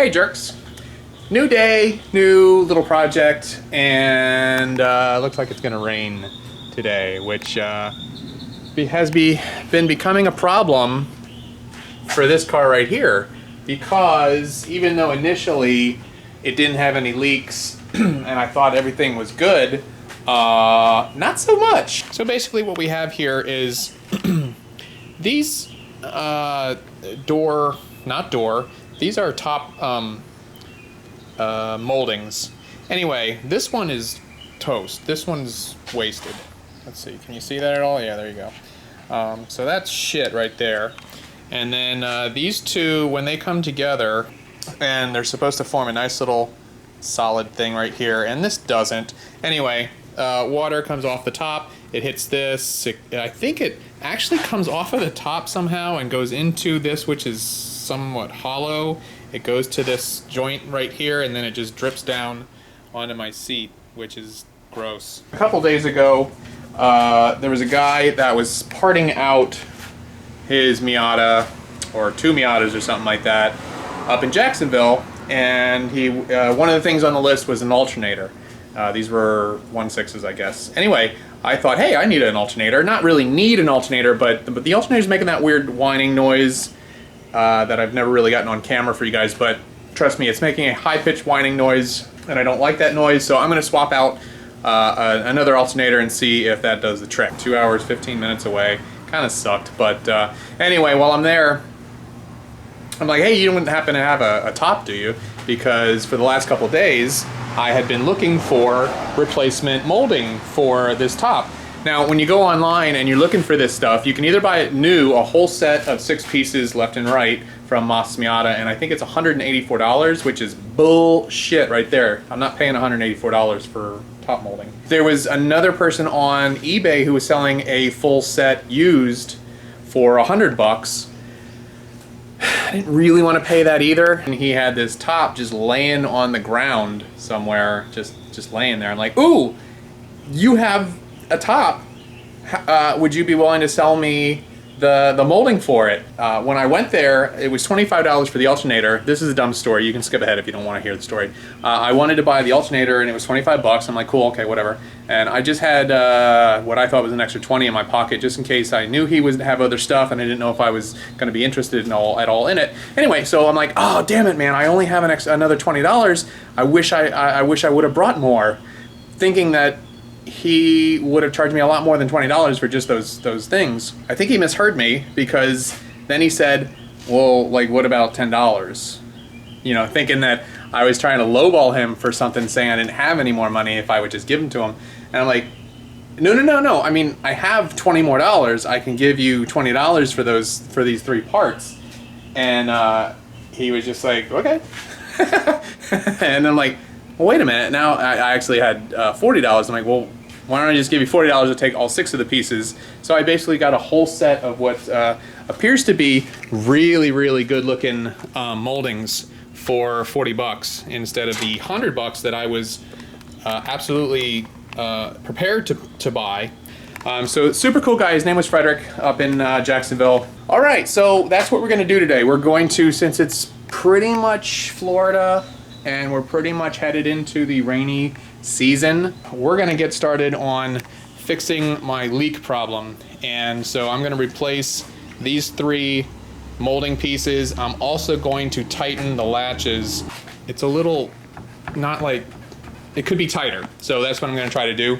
Hey jerks, new day, new little project, and looks like it's gonna rain today, which has been becoming a problem for this car right here, because even though initially it didn't have any leaks and I thought everything was good, not so much. So basically what we have here is these these are top moldings. Anyway, this one is toast. This one's wasted. Let's see, can you see that at all? Yeah, there you go. So that's shit right there. And then these two, when they come together, and they're supposed to form a nice little solid thing right here, and this doesn't. Anyway, water comes off the top, it hits this, I think it actually comes off of the top somehow and goes into this, which is somewhat hollow. It goes to this joint right here, and then it just drips down onto my seat, which is gross. A couple days ago, there was a guy that was parting out his Miata, or two Miatas or something like that, up in Jacksonville, and he one of the things on the list was an alternator. These were 1.6s, I guess. Anyway, I thought, hey, I need an alternator. Not really need an alternator, but the alternator's making that weird whining noise that I've never really gotten on camera for you guys, but trust me, it's making a high-pitched whining noise, and I don't like that noise, so I'm going to swap out another alternator and see if that does the trick. 2 hours, 15 minutes away. Kind of sucked, but anyway, while I'm there, I'm like, hey, you don't happen to have a top, do you? Because for the last couple days, I had been looking for replacement molding for this top. Now, when you go online and you're looking for this stuff, you can either buy it new, a whole set of 6 pieces left and right from Mas Miata, and I think it's $184, which is bullshit right there. I'm not paying $184 for top molding. There was another person on eBay who was selling a full set used for $100. I didn't really want to pay that either, and he had this top just laying on the ground somewhere, just laying there. I'm like, ooh, you have a top. Would you be willing to sell me the molding for it? When I went there, it was $25 for the alternator. This is a dumb story. You can skip ahead if you don't want to hear the story. I wanted to buy the alternator, and it was $25. I'm like, cool, okay, whatever. And I just had what I thought was an extra 20 in my pocket, just in case I knew he would have other stuff, and I didn't know if I was going to be interested at all in it. Anyway, so I'm like, oh damn it, man! I only have another $20. I wish I would have brought more, thinking that he would have charged me a lot more than $20 for just those things. I think he misheard me, because then he said, well, like, what about $10? You know, thinking that I was trying to lowball him for something, saying I didn't have any more money if I would just give them to him. And I'm like, no. I mean, I have $20 more. I can give you $20 for these 3 parts. And he was just like, okay. And I'm like, well, wait a minute. Now I actually had $40. I'm like, well, why don't I just give you $40 to take all 6 of the pieces? So I basically got a whole set of what appears to be really, really good looking moldings for $40 instead of the $100 that I was absolutely prepared to buy. So super cool guy. His name was Frederick, up in Jacksonville. All right, so that's what we're going to do today. We're going to, since it's pretty much Florida and we're pretty much headed into the rainy season, we're going to get started on fixing my leak problem. And so I'm going to replace these 3 molding pieces. I'm also going to tighten the latches. It's a little, not like, it could be tighter. So that's what I'm going to try to do.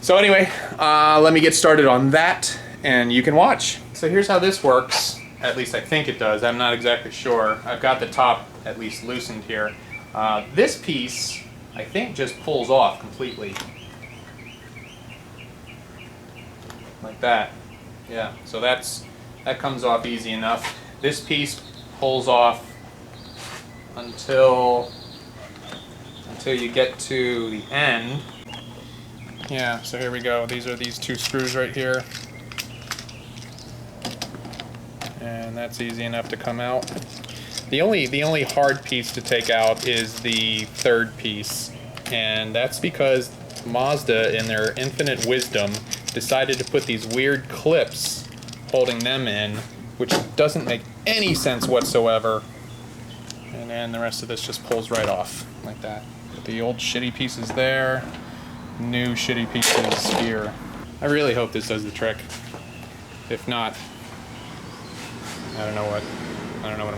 So anyway, let me get started on that, and you can watch. So here's how this works. At least I think it does. I'm not exactly sure. I've got the top at least loosened here. This piece, I think, just pulls off completely. Like that. Yeah, so that comes off easy enough. This piece pulls off until you get to the end. Yeah, so here we go. These are these 2 screws right here. And that's easy enough to come out. The only hard piece to take out is the 3rd piece. And that's because Mazda, in their infinite wisdom, decided to put these weird clips holding them in, which doesn't make any sense whatsoever. And then the rest of this just pulls right off, like that. Put the old shitty pieces there, new shitty pieces here. I really hope this does the trick. If not, I don't know what I'm gonna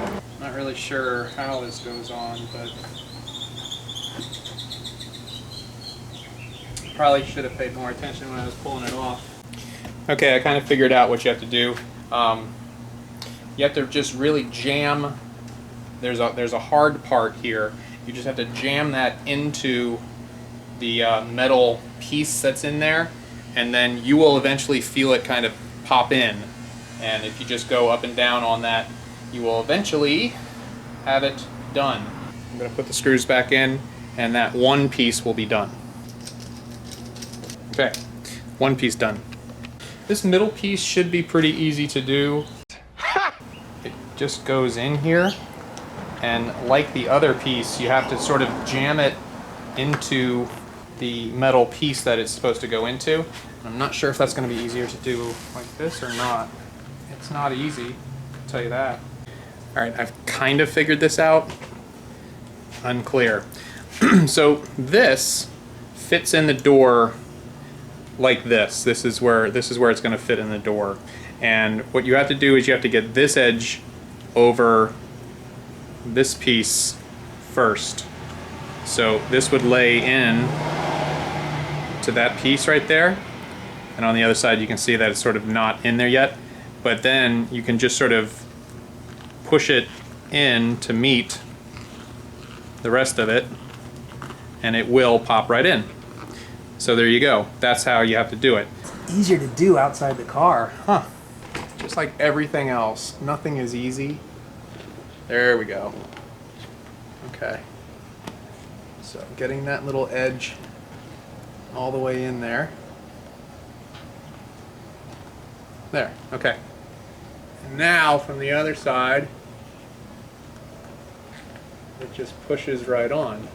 do. Not really sure how this goes on, but probably should have paid more attention when I was pulling it off. Okay, I kind of figured out what you have to do. You have to just really jam. There's a hard part here. You just have to jam that into the metal piece that's in there, and then you will eventually feel it kind of pop in. And if you just go up and down on that, you will eventually have it done. I'm going to put the screws back in, and that one piece will be done. Okay, one piece done. This middle piece should be pretty easy to do. It just goes in here, and like the other piece, you have to sort of jam it into the metal piece that it's supposed to go into. I'm not sure if that's going to be easier to do like this or not. It's not easy, I'll tell you that. Alright, I've kind of figured this out. Unclear. So this fits in the door like this. This is where it's going to fit in the door. And what you have to do is you have to get this edge over this piece first. So this would lay in to that piece right there. And on the other side you can see that it's sort of not in there yet. But then you can just sort of push it in to meet the rest of it, and it will pop right in. So there you go. That's how you have to do it. It's easier to do outside the car. Huh. Just like everything else, nothing is easy. There we go. Okay. So getting that little edge all the way in there. There, okay. And now from the other side, it just pushes right on.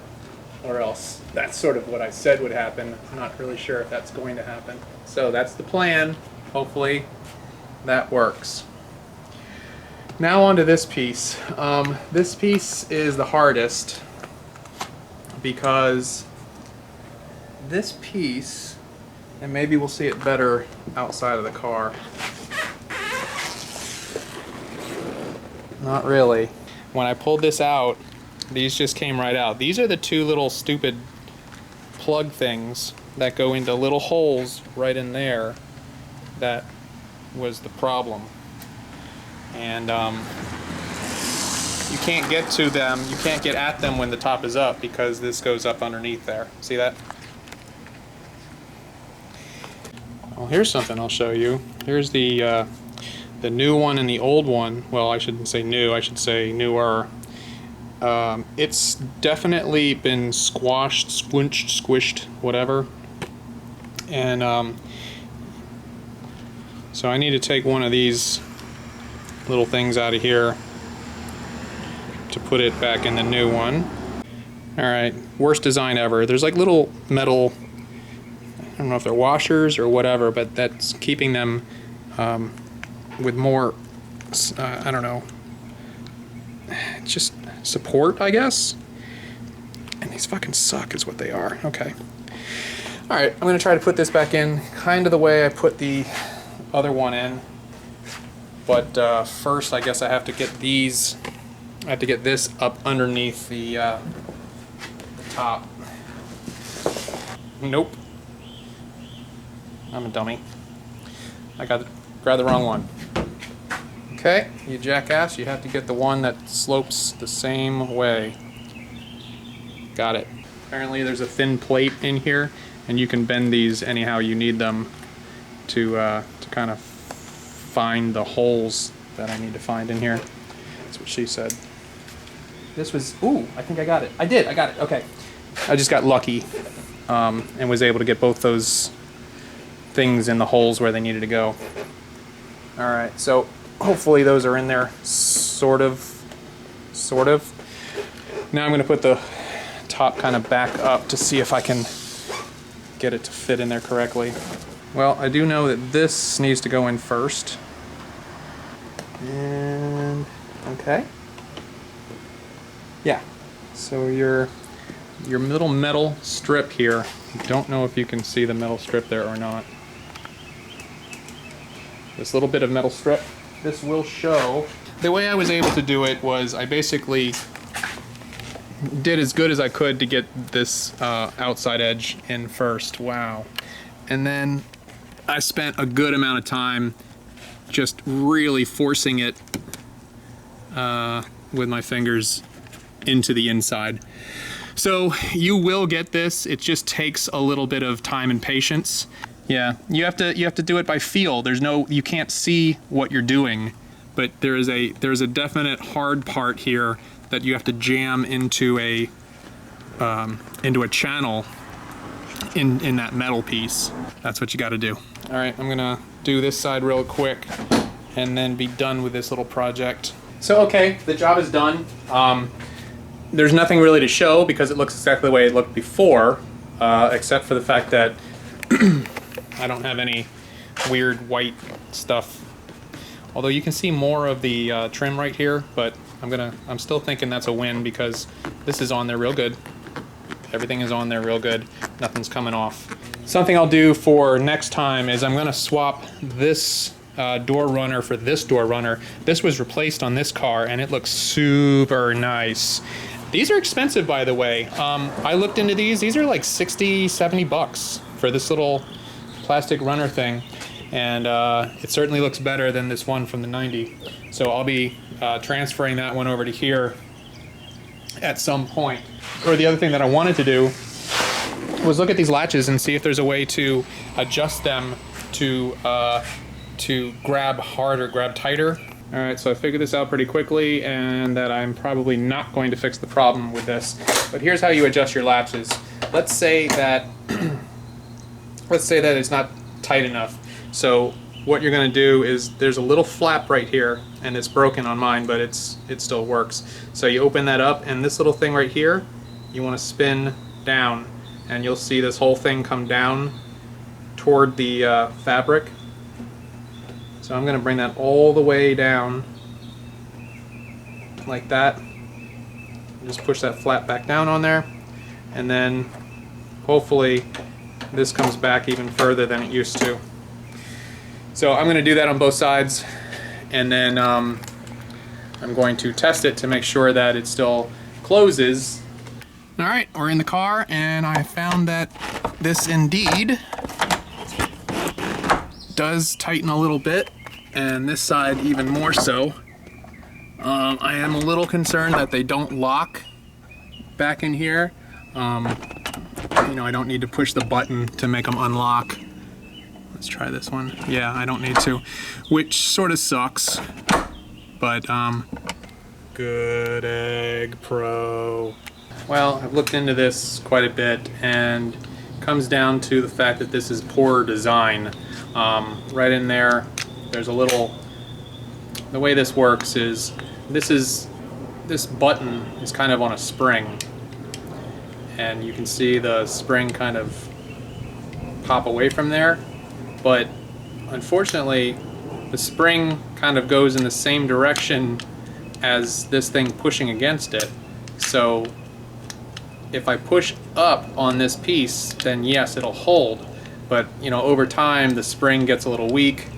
Or else that's sort of what I said would happen. I'm not really sure if that's going to happen. So that's the plan. Hopefully that works. Now onto this piece. This piece is the hardest because this piece, and maybe we'll see it better outside of the car. Not really. When I pulled this out, these just came right out. These are the two little stupid plug things that go into little holes right in there. That was the problem. And you can't get to them, you can't get at them when the top is up because this goes up underneath there. See that? Well, here's something I'll show you. Here's the new one and the old one. Well, I shouldn't say new, I should say newer. It's definitely been squashed, squished, whatever. And so I need to take one of these little things out of here to put it back in the new one. Alright, worst design ever. There's like little metal, I don't know if they're washers or whatever, but that's keeping them with more, I don't know, just support, I guess. And these fucking suck is what they are. Okay. Alright, I'm going to try to put this back in kind of the way I put the other one in. But first I guess I have to get these, I have to get this up underneath the top. Nope. I'm a dummy. I grabbed the wrong one. Okay, you jackass, you have to get the one that slopes the same way. Got it. Apparently there's a thin plate in here, and you can bend these anyhow you need them to kind of find the holes that I need to find in here. That's what she said. This was, ooh, I think I got it. I got it, okay. I just got lucky and was able to get both those things in the holes where they needed to go. Alright, so hopefully those are in there, sort of. Now I'm going to put the top kind of back up to see if I can get it to fit in there correctly. Well, I do know that this needs to go in first. And, okay. Yeah. So your little metal strip here, I don't know if you can see the metal strip there or not. This little bit of metal strip, this will show. The way I was able to do it was I basically did as good as I could to get this outside edge in first. Wow. And then I spent a good amount of time just really forcing it with my fingers into the inside. So you will get this. It just takes a little bit of time and patience. Yeah, you have to do it by feel. You can't see what you're doing, but there's a definite hard part here that you have to jam into a channel in that metal piece. That's what you got to do. All right, I'm gonna do this side real quick and then be done with this little project. So okay, the job is done. There's nothing really to show because it looks exactly the way it looked before, except for the fact that I don't have any weird white stuff. Although you can see more of the trim right here, but I'm still thinking that's a win because this is on there real good. Everything is on there real good. Nothing's coming off. Something I'll do for next time is I'm gonna swap this door runner for this door runner. This was replaced on this car and it looks super nice. These are expensive, by the way. I looked into these. These are like 60, 70 bucks for this little plastic runner thing. And it certainly looks better than this one from the 90. So I'll be transferring that one over to here at some point. Or the other thing that I wanted to do was look at these latches and see if there's a way to adjust them to grab hard or grab tighter. All right, so I figured this out pretty quickly and that I'm probably not going to fix the problem with this. But here's how you adjust your latches. Let's say that it's not tight enough. So what you're gonna do is there's a little flap right here and it's broken on mine, but it still works. So you open that up and this little thing right here, you wanna spin down and you'll see this whole thing come down toward the fabric. So I'm gonna bring that all the way down like that. Just push that flap back down on there and then hopefully this comes back even further than it used to. So I'm gonna do that on both sides and then I'm going to test it to make sure that it still closes. All right, we're in the car and I found that this indeed does tighten a little bit, and this side even more so. I am a little concerned that they don't lock back in here. You know, I don't need to push the button to make them unlock. Let's try this one. Yeah, I don't need to, which sort of sucks, but good egg pro. Well, I've looked into this quite a bit and it comes down to the fact that this is poor design. Right in there, there's a little, the way this works is this button is kind of on a spring and you can see the spring kind of pop away from there, but unfortunately the spring kind of goes in the same direction as this thing pushing against it. So if I push up on this piece, then yes, it'll hold. But you know, over time the spring gets a little weak.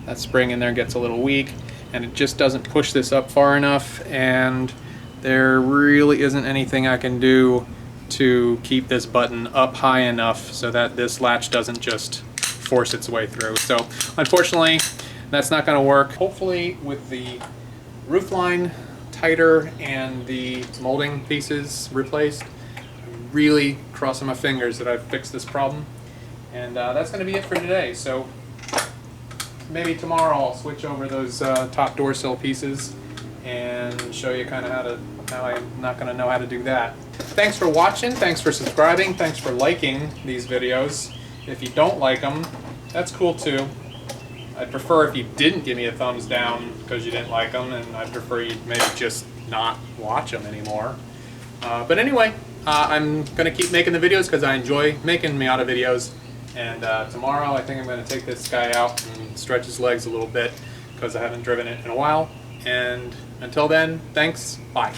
That spring in there gets a little weak and it just doesn't push this up far enough, and there really isn't anything I can do to keep this button up high enough so that this latch doesn't just force its way through. So unfortunately that's not going to work. Hopefully with the roofline tighter and the molding pieces replaced, I'm really crossing my fingers that I've fixed this problem. And that's going to be it for today. So maybe tomorrow I'll switch over those top door sill pieces and show you kind of how I'm not going to know how to do that. Thanks for watching, thanks for subscribing, thanks for liking these videos. If you don't like them, that's cool too. I'd prefer if you didn't give me a thumbs down because you didn't like them, and I'd prefer you maybe just not watch them anymore. But anyway, I'm going to keep making the videos because I enjoy making Miata videos. And tomorrow I think I'm going to take this guy out and stretch his legs a little bit because I haven't driven it in a while. And until then, thanks, bye.